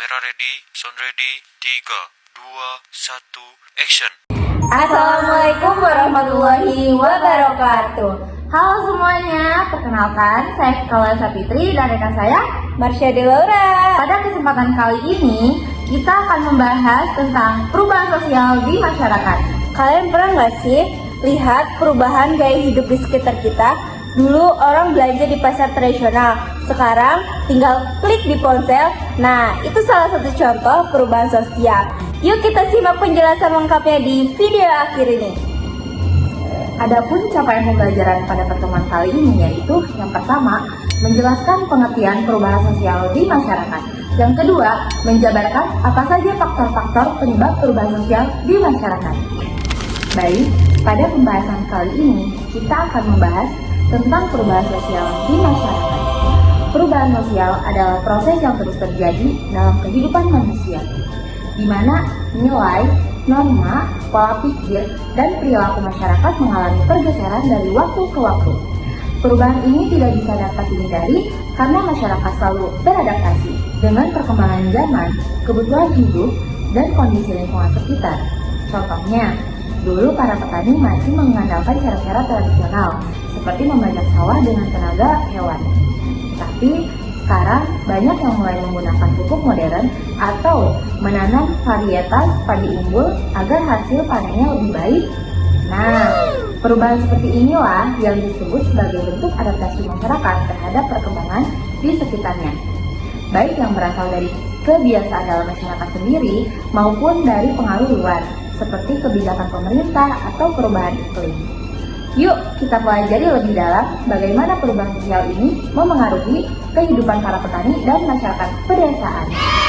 Kamera ready, sound ready, 3, 2, 1, action. Assalamualaikum warahmatullahi wabarakatuh. Halo semuanya, perkenalkan saya Kaula Sapitri dan rekan saya Marsha Delaura. Pada kesempatan kali ini kita akan membahas tentang perubahan sosial di masyarakat. Kalian pernah nggak sih lihat perubahan gaya hidup di sekitar kita? Dulu orang belanja di pasar tradisional, sekarang tinggal klik di ponsel. Nah, itu salah satu contoh perubahan sosial. Yuk kita simak penjelasan lengkapnya di video akhir ini. Adapun capaian pembelajaran pada pertemuan kali ini yaitu yang pertama, menjelaskan pengertian perubahan sosial di masyarakat. Yang kedua, menjabarkan apa saja faktor-faktor penyebab perubahan sosial di masyarakat. Baik, pada pembahasan kali ini kita akan membahas tentang perubahan sosial di masyarakat. Perubahan sosial adalah proses yang terus terjadi dalam kehidupan manusia, di mana nilai, norma, pola pikir, dan perilaku masyarakat mengalami pergeseran dari waktu ke waktu. Perubahan ini tidak bisa dapat dihindari karena masyarakat selalu beradaptasi dengan perkembangan zaman, kebutuhan hidup, dan kondisi lingkungan sekitar. Contohnya, dulu para petani masih mengandalkan cara-cara tradisional, seperti membajak sawah dengan tenaga hewan. Tapi sekarang banyak yang mulai menggunakan pupuk modern atau menanam varietas padi unggul agar hasil panennya lebih baik. Nah, perubahan seperti inilah yang disebut sebagai bentuk adaptasi masyarakat terhadap perkembangan di sekitarnya, baik yang berasal dari kebiasaan dalam masyarakat sendiri maupun dari pengaruh luar, seperti kebijakan pemerintah atau perubahan iklim. Yuk kita pelajari lebih dalam bagaimana perubahan sosial ini memengaruhi kehidupan para petani dan masyarakat pedesaan.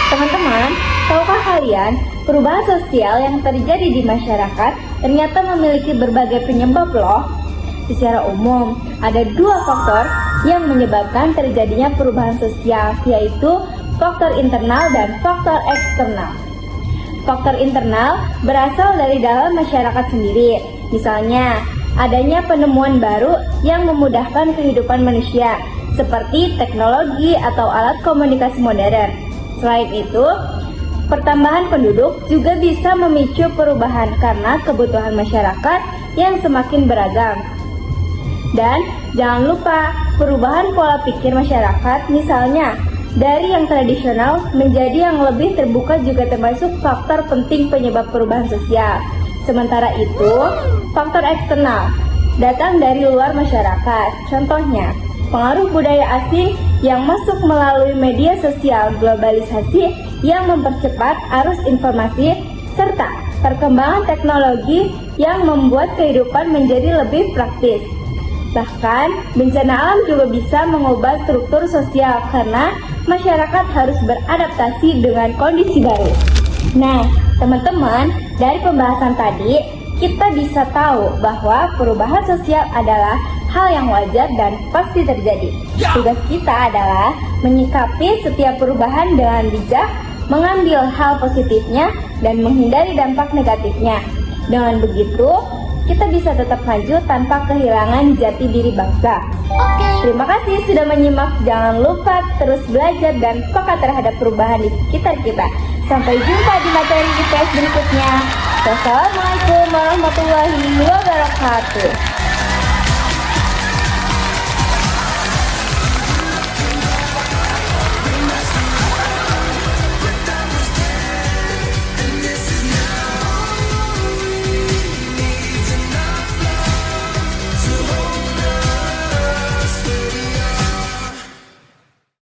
Teman-teman, tahukah kalian perubahan sosial yang terjadi di masyarakat ternyata memiliki berbagai penyebab loh? Secara umum, ada dua faktor yang menyebabkan terjadinya perubahan sosial, yaitu faktor internal dan faktor eksternal. Faktor internal berasal dari dalam masyarakat sendiri, misalnya adanya penemuan baru yang memudahkan kehidupan manusia, seperti teknologi atau alat komunikasi modern. Selain itu, pertambahan penduduk juga bisa memicu perubahan karena kebutuhan masyarakat yang semakin beragam. Dan jangan lupa perubahan pola pikir masyarakat, misalnya dari yang tradisional menjadi yang lebih terbuka juga termasuk faktor penting penyebab perubahan sosial. Sementara itu, faktor eksternal datang dari luar masyarakat. Contohnya, pengaruh budaya asing yang masuk melalui media sosial, globalisasi yang mempercepat arus informasi, serta perkembangan teknologi yang membuat kehidupan menjadi lebih praktis. Bahkan, bencana alam juga bisa mengubah struktur sosial karena masyarakat harus beradaptasi dengan kondisi baru. Nah, teman-teman, dari pembahasan tadi, kita bisa tahu bahwa perubahan sosial adalah hal yang wajar dan pasti terjadi. Tugas kita adalah menyikapi setiap perubahan dengan bijak, mengambil hal positifnya, dan menghindari dampak negatifnya. Dengan begitu, kita bisa tetap maju tanpa kehilangan jati diri bangsa. Terima kasih sudah menyimak. Jangan lupa terus belajar dan peka terhadap perubahan di sekitar kita. Sampai jumpa di materi IPS berikutnya. Wassalamualaikum warahmatullahi wabarakatuh.